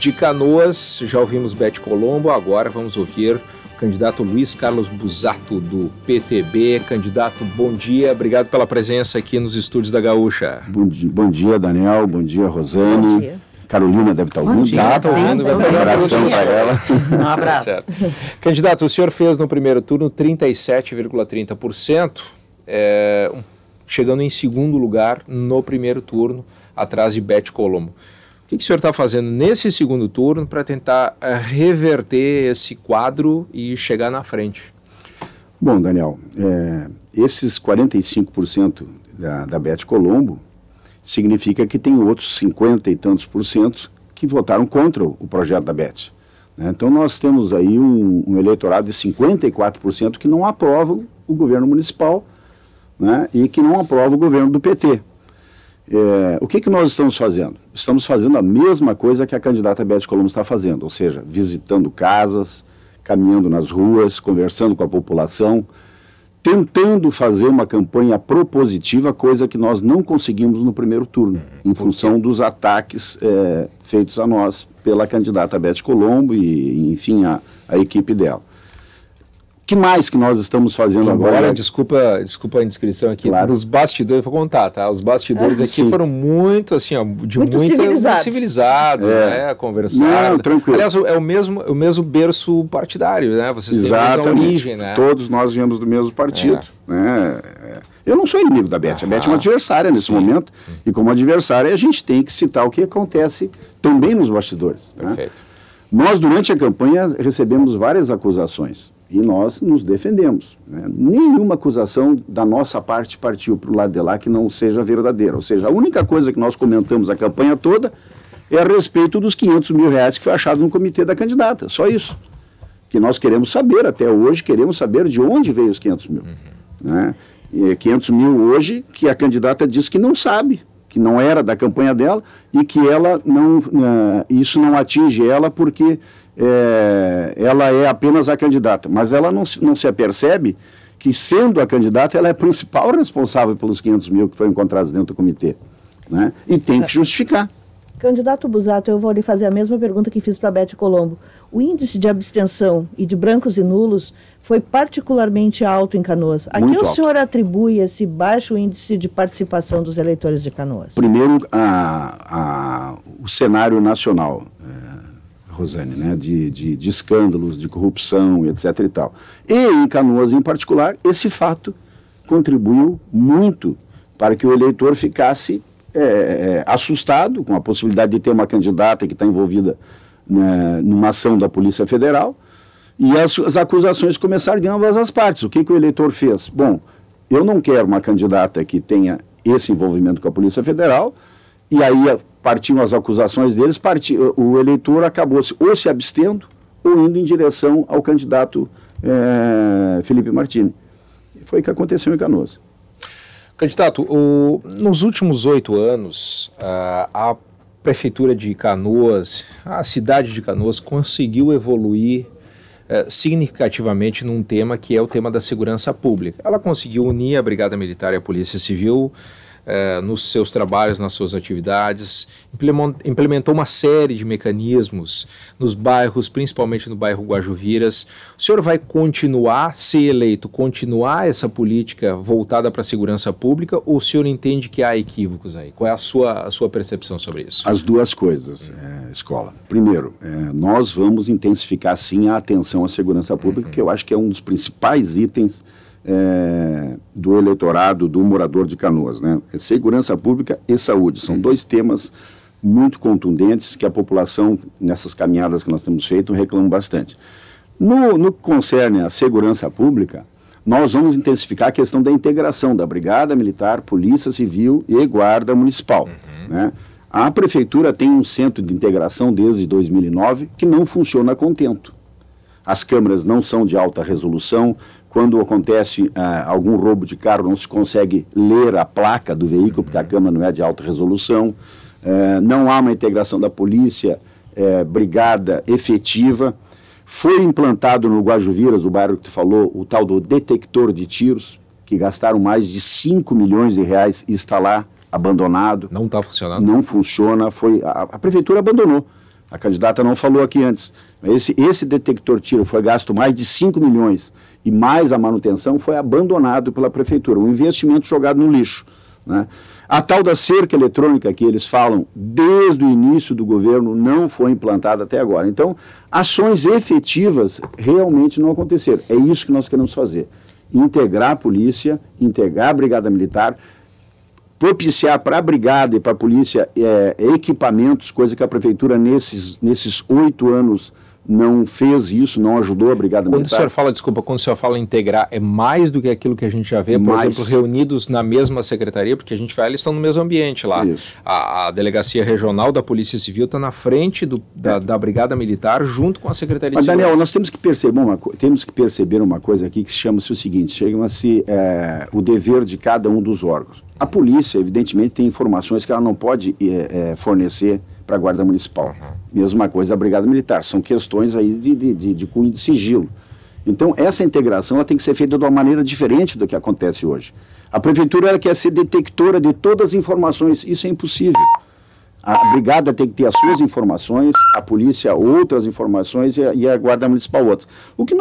de Canoas, já ouvimos Bete Colombo, agora vamos ouvir o candidato Luiz Carlos Busato, do PTB. Candidato, bom dia, obrigado pela presença aqui nos estúdios da Gaúcha. Bom dia, Daniel, bom dia, Rosane. Bom dia. Carolina deve estar ouvindo. Está ouvindo, vai um abração para ela. Um abraço. Candidato, o senhor fez no primeiro turno 37,30%, chegando em segundo lugar no primeiro turno, atrás de Bete Colombo. O que o senhor está fazendo nesse segundo turno para tentar reverter esse quadro e chegar na frente? Bom, Daniel, esses 45% da Bete Colombo significa que tem outros 50 e tantos por cento que votaram contra o projeto da Bete. Então nós temos aí um eleitorado de 54% que não aprovam o governo municipal, né, e que não aprova o governo do PT. O que nós estamos fazendo? Estamos fazendo a mesma coisa que a candidata Bete Colombo está fazendo, ou seja, visitando casas, caminhando nas ruas, conversando com a população, tentando fazer uma campanha propositiva, coisa que nós não conseguimos no primeiro turno, em função dos ataques feitos a nós pela candidata Bete Colombo e, enfim, a equipe dela. O que mais que nós estamos fazendo agora? Desculpa a indiscrição aqui, claro. Dos bastidores, vou contar, tá? Os bastidores aqui foram muito, assim, ó, muito civilizados, né? Conversados. Não, tranquilo. Aliás, é o mesmo berço partidário, né? Vocês têm a mesma origem, né? Todos nós viemos do mesmo partido, né? Eu não sou inimigo da Bete, a Bete é uma adversária nesse momento, e como adversária a gente tem que citar o que acontece também nos bastidores. Perfeito. Né? Nós, durante a campanha, recebemos várias acusações. E nós nos defendemos. Né? Nenhuma acusação da nossa parte partiu para o lado de lá que não seja verdadeira. Ou seja, a única coisa que nós comentamos a campanha toda é a respeito dos 500 mil reais que foi achado no comitê da candidata. Só isso. Que nós queremos saber, até hoje, queremos saber de onde veio os 500 mil. Né? E 500 mil hoje que a candidata diz que não sabe, que não era da campanha dela e que ela não, isso não atinge ela porque ela é apenas a candidata, mas ela não se apercebe que, sendo a candidata, ela é a principal responsável pelos 500 mil que foram encontrados dentro do comitê, né? E tem que justificar. Candidato Busato, eu vou lhe fazer a mesma pergunta que fiz para a Bete Colombo. O índice de abstenção e de brancos e nulos foi particularmente alto em Canoas. A que o senhor atribui esse baixo índice de participação dos eleitores de Canoas? Primeiro, o cenário nacional, Rosane, né, de escândalos, de corrupção, etc. e tal. E em Canoas, em particular, esse fato contribuiu muito para que o eleitor ficasse assustado com a possibilidade de ter uma candidata que está envolvida, né, numa ação da Polícia Federal, e as acusações começaram de ambas as partes. O que o eleitor fez? Bom, eu não quero uma candidata que tenha esse envolvimento com a Polícia Federal, e aí partiam as acusações deles, o eleitor acabou ou se abstendo ou indo em direção ao candidato Felipe Martini. Foi o que aconteceu em Canoas. Candidato, nos últimos 8 anos, a Prefeitura de Canoas, a cidade de Canoas, conseguiu evoluir significativamente num tema que é o tema da segurança pública. Ela conseguiu unir a Brigada Militar e a Polícia Civil nos seus trabalhos, nas suas atividades, implementou uma série de mecanismos nos bairros, principalmente no bairro Guajuviras. O senhor vai continuar, se eleito, continuar essa política voltada para a segurança pública, ou o senhor entende que há equívocos aí? Qual é a sua percepção sobre isso? As duas coisas, Escola. Primeiro, nós vamos intensificar sim a atenção à segurança pública, que eu acho que é um dos principais itens do eleitorado, do morador de Canoas, né? Segurança pública e saúde, são dois temas muito contundentes que a população, nessas caminhadas que nós temos feito, reclama bastante. No que concerne à segurança pública, nós vamos intensificar a questão da integração da Brigada Militar, Polícia Civil e Guarda Municipal, né? A Prefeitura tem um centro de integração desde 2009 que não funciona a contento. As câmeras não são de alta resolução. Quando acontece algum roubo de carro, não se consegue ler a placa do veículo, porque a câmera não é de alta resolução. Não há uma integração da polícia, brigada efetiva. Foi implantado no Guajuviras, o bairro que tu falou, o tal do detector de tiros, que gastaram mais de 5 milhões de reais e está lá abandonado. Não está funcionando? Não funciona. A Prefeitura abandonou. A candidata não falou aqui antes. Esse detector tiro foi gasto mais de 5 milhões e mais a manutenção foi abandonado pela prefeitura. Um investimento jogado no lixo, né? A tal da cerca eletrônica que eles falam desde o início do governo não foi implantada até agora. Então, ações efetivas realmente não aconteceram. É isso que nós queremos fazer. Integrar a polícia, integrar a brigada militar, propiciar para a brigada e para a polícia equipamentos, coisa que a prefeitura nesses 8 anos não fez isso, não ajudou a brigada militar. Quando o senhor fala integrar, é mais do que aquilo que a gente já vê, por exemplo, reunidos na mesma secretaria, porque a gente vai, eles estão no mesmo ambiente lá. A Delegacia Regional da Polícia Civil está na frente da Brigada Militar, junto com a Secretaria de Segurança. Daniel, nós temos que perceber uma coisa aqui que chama-se o seguinte, chama-se o dever de cada um dos órgãos. A polícia, evidentemente, tem informações que ela não pode fornecer para a Guarda Municipal. Mesma coisa a Brigada Militar. São questões aí de cunho de sigilo. Então, essa integração ela tem que ser feita de uma maneira diferente do que acontece hoje. A Prefeitura ela quer ser detectora de todas as informações. Isso é impossível. A Brigada tem que ter as suas informações, a polícia outras informações e a Guarda Municipal outras. O que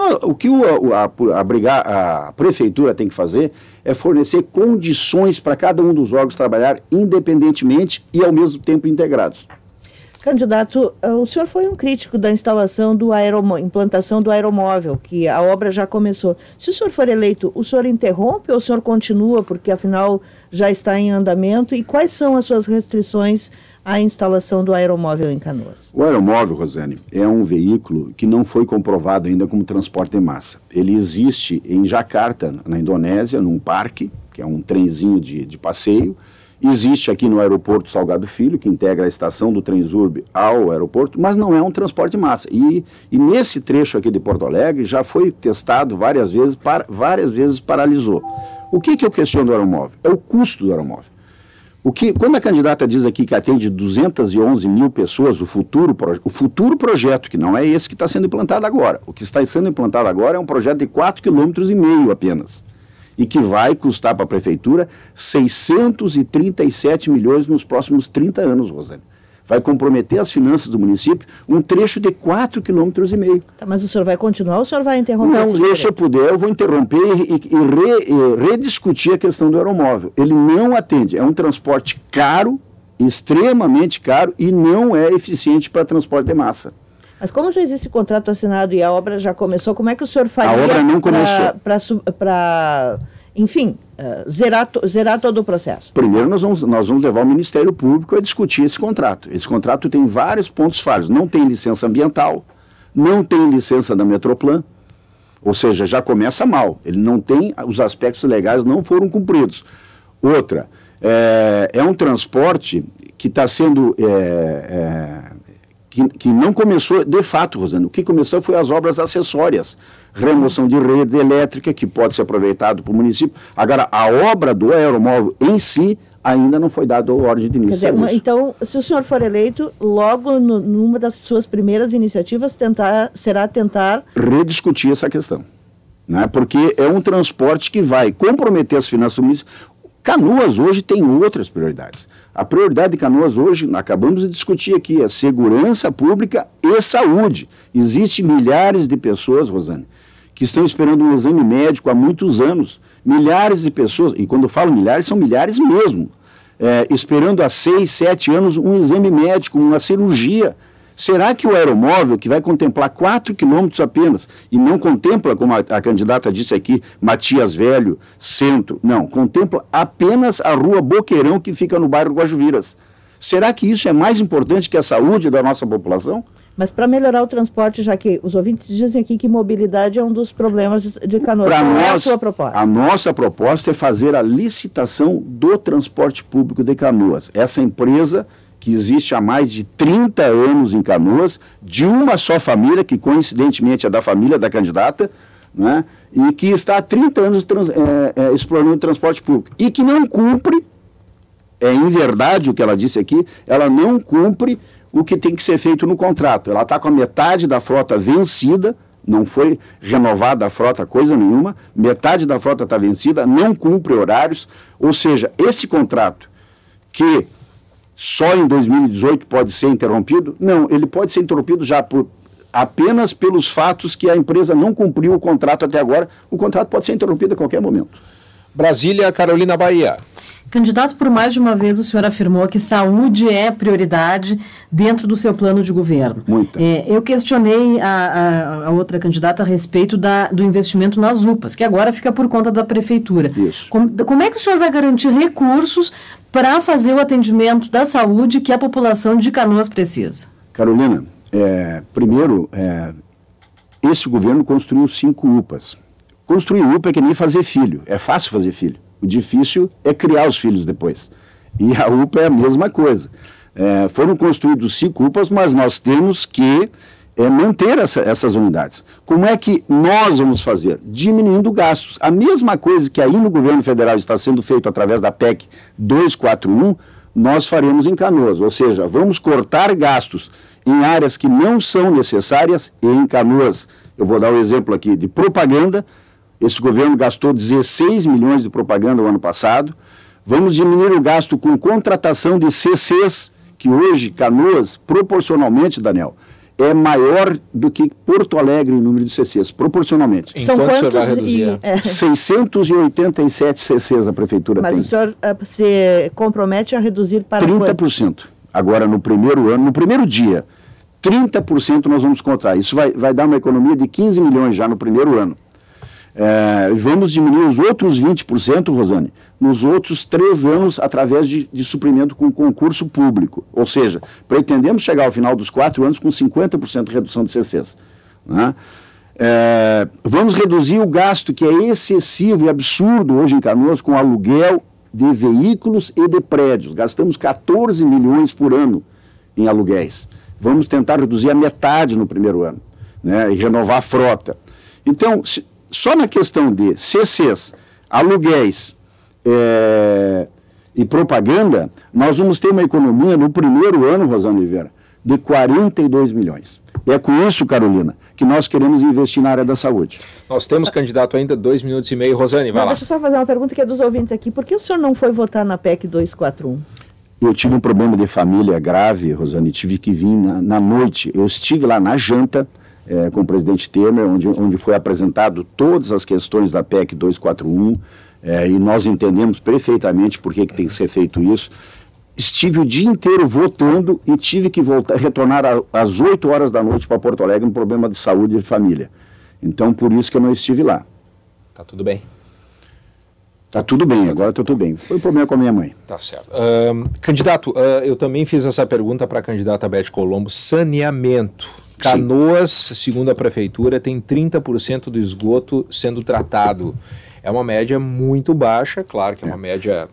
a Prefeitura tem que fazer é fornecer condições para cada um dos órgãos trabalhar independentemente e ao mesmo tempo integrados. Candidato, o senhor foi um crítico da implantação do aeromóvel, que a obra já começou. Se o senhor for eleito, o senhor interrompe ou o senhor continua, porque afinal já está em andamento? E quais são as suas restrições à instalação do aeromóvel em Canoas? O aeromóvel, Rosane, é um veículo que não foi comprovado ainda como transporte em massa. Ele existe em Jakarta, na Indonésia, num parque, que é um trenzinho de passeio. Existe aqui no aeroporto Salgado Filho, que integra a estação do Transurb ao aeroporto, mas não é um transporte em massa. E nesse trecho aqui de Porto Alegre já foi testado várias vezes paralisou. O que eu questiono do aeromóvel? É o custo do aeromóvel. Quando a candidata diz aqui que atende 211 mil pessoas, o futuro projeto, que não é esse que está sendo implantado agora. O que está sendo implantado agora é um projeto de 4,5 km apenas. E que vai custar para a Prefeitura 637 milhões nos próximos 30 anos, Rosane. Vai comprometer as finanças do município um trecho de 4,5 km. Tá, mas o senhor vai continuar ou o senhor vai interromper? Não, se eu puder, eu vou interromper e rediscutir a questão do aeromóvel. Ele não atende, é um transporte caro, extremamente caro, e não é eficiente para transporte de massa. Mas como já existe contrato assinado e a obra já começou, como é que o senhor faria a obra não começou. Para enfim, zerar todo o processo? Primeiro nós vamos levar o Ministério Público a discutir esse contrato. Esse contrato tem vários pontos falhos. Não tem licença ambiental, não tem licença da Metroplan, ou seja, já começa mal. Ele não tem, os aspectos legais não foram cumpridos. Outra, é um transporte que está sendo... Que não começou de fato, Rosane. O que começou foi as obras acessórias. Remoção de rede elétrica, que pode ser aproveitado para o município. Agora, a obra do aeromóvel em si ainda não foi dada a ordem de início. Quer dizer, então, se o senhor for eleito, logo numa das suas primeiras iniciativas será tentar rediscutir essa questão, né? Porque é um transporte que vai comprometer as finanças do município. Canoas hoje tem outras prioridades. A prioridade de Canoas hoje, acabamos de discutir aqui, é segurança pública e saúde. Existem milhares de pessoas, Rosane, que estão esperando um exame médico há muitos anos. Milhares de pessoas, e quando eu falo milhares, são milhares mesmo, esperando há 6, 7 anos um exame médico, uma cirurgia. Será que o aeromóvel, que vai contemplar 4 quilômetros apenas, e não contempla, como a candidata disse aqui, Matias Velho, centro, não, contempla apenas a rua Boqueirão, que fica no bairro Guajuviras. Será que isso é mais importante que a saúde da nossa população? Mas para melhorar o transporte, já que os ouvintes dizem aqui que mobilidade é um dos problemas de Canoas, qual é a sua proposta? A nossa proposta é fazer a licitação do transporte público de Canoas. Essa empresa que existe há mais de 30 anos em Canoas, de uma só família, que coincidentemente é da família da candidata, né, e que está há 30 anos explorando o transporte público, e que não cumpre, em verdade o que ela disse aqui, ela não cumpre o que tem que ser feito no contrato. Ela está com a metade da frota vencida, não foi renovada a frota coisa nenhuma, metade da frota está vencida, não cumpre horários, ou seja, esse contrato que só em 2018 pode ser interrompido? Não, ele pode ser interrompido já apenas pelos fatos que a empresa não cumpriu o contrato até agora. O contrato pode ser interrompido a qualquer momento. Brasília, Carolina Bahia. Candidato, por mais de uma vez o senhor afirmou que saúde é prioridade dentro do seu plano de governo. Muita. Eu questionei a outra candidata a respeito do investimento nas UPAs, que agora fica por conta da prefeitura. Isso. Como é que o senhor vai garantir recursos para fazer o atendimento da saúde que a população de Canoas precisa? Carolina, primeiro, esse governo construiu 5 UPAs. Construir UPA é que nem fazer filho. É fácil fazer filho. O difícil é criar os filhos depois. E a UPA é a mesma coisa. Foram construídos 5 UPAs, mas nós temos que manter essas unidades. Como é que nós vamos fazer? Diminuindo gastos. A mesma coisa que aí no governo federal está sendo feito através da PEC 241, nós faremos em Canoas. Ou seja, vamos cortar gastos em áreas que não são necessárias, e em Canoas, eu vou dar um exemplo aqui de propaganda. Esse governo gastou 16 milhões de propaganda no ano passado. Vamos diminuir o gasto com contratação de CCs, que hoje, Canoas, proporcionalmente, Daniel, é maior do que Porto Alegre em número de CCs, proporcionalmente. São quantos? Você vai reduzir? 687 CCs a prefeitura tem. Mas o senhor se compromete a reduzir para 30%. Agora, no primeiro ano, no primeiro dia, 30% nós vamos contratar. Isso vai dar uma economia de 15 milhões já no primeiro ano. Vamos diminuir os outros 20%, Rosane, nos outros 3 anos através de suprimento com concurso público. Ou seja, pretendemos chegar ao final dos 4 anos com 50% de redução de CCs. Né? Vamos reduzir o gasto que é excessivo e absurdo hoje em Canoas com aluguel de veículos e de prédios. Gastamos 14 milhões por ano em aluguéis. Vamos tentar reduzir a metade no primeiro ano, né? E renovar a frota. Então, só na questão de CCs, aluguéis e propaganda, nós vamos ter uma economia no primeiro ano, Rosana Oliveira, de 42 milhões. É com isso, Carolina, que nós queremos investir na área da saúde. Nós temos candidato ainda 2 minutos e meio. Rosane, vai lá. Deixa eu só fazer uma pergunta que é dos ouvintes aqui. Por que o senhor não foi votar na PEC 241? Eu tive um problema de família grave, Rosane, tive que vir na noite. Eu estive lá na janta com o presidente Temer, onde foi apresentado todas as questões da PEC 241, e nós entendemos perfeitamente por que tem que ser feito isso. Estive o dia inteiro votando e tive que retornar às 8 horas da noite para Porto Alegre, um problema de saúde e família. Então, por isso que eu não estive lá. Tá tudo bem? Tá tudo bem, agora tá tudo bem. Foi um problema com a minha mãe. Tá certo. Candidato, eu também fiz essa pergunta para a candidata Beth Colombo. Saneamento. Canoas, segundo a prefeitura, tem 30% do esgoto sendo tratado. É uma média muito baixa, claro que é uma média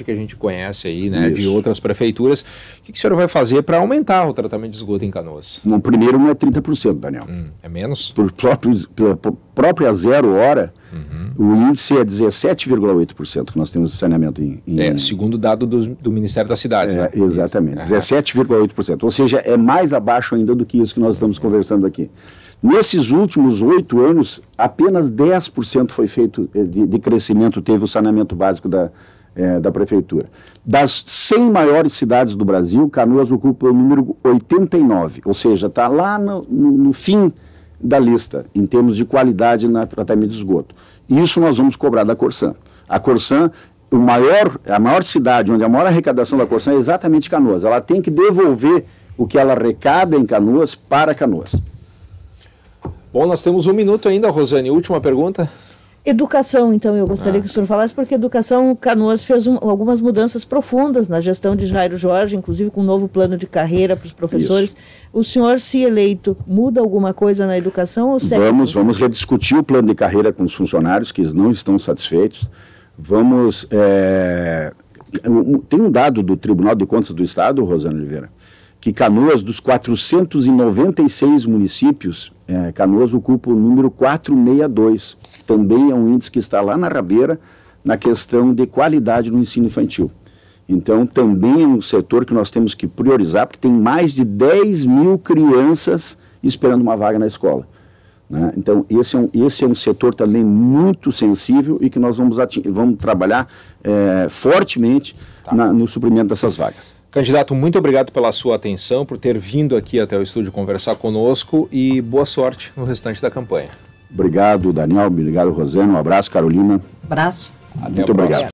que a gente conhece aí, né, de outras prefeituras. O que o senhor vai fazer para aumentar o tratamento de esgoto em Canoas? Bom, primeiro não é 30%, Daniel. É menos? Pela própria 0 hora, o índice é 17,8% que nós temos de saneamento segundo o dado do Ministério das Cidades, né? Exatamente, 17,8%. Ou seja, é mais abaixo ainda do que isso que nós estamos conversando aqui. Nesses últimos 8 anos, apenas 10% foi feito de crescimento, teve o saneamento básico da prefeitura. Das 100 maiores cidades do Brasil, Canoas ocupa o número 89, ou seja, está lá no fim da lista, em termos de qualidade no tratamento de esgoto. Isso nós vamos cobrar da Corsan. A Corsan, a maior cidade, onde a maior arrecadação da Corsan é exatamente Canoas. Ela tem que devolver o que ela arrecada em Canoas para Canoas. Bom, nós temos 1 minuto ainda, Rosane. Última pergunta. Educação, então, eu gostaria que o senhor falasse, porque educação, Canoas fez algumas mudanças profundas na gestão de Jairo Jorge, inclusive com um novo plano de carreira para os professores. Isso. O senhor, se eleito, muda alguma coisa na educação? Ou vamos rediscutir o plano de carreira com os funcionários, que eles não estão satisfeitos. Tem um dado do Tribunal de Contas do Estado, Rosana Oliveira, que Canoas, dos 496 municípios, Canoas ocupa o número 462. Também é um índice que está lá na rabeira na questão de qualidade no ensino infantil. Então, também é um setor que nós temos que priorizar, porque tem mais de 10 mil crianças esperando uma vaga na escola. Né? Então, esse é um setor também muito sensível e que nós vamos trabalhar fortemente no suprimento dessas vagas. Candidato, muito obrigado pela sua atenção, por ter vindo aqui até o estúdio conversar conosco e boa sorte no restante da campanha. Obrigado, Daniel. Obrigado, Rosana. Um abraço, Carolina. Abraço. Muito obrigado.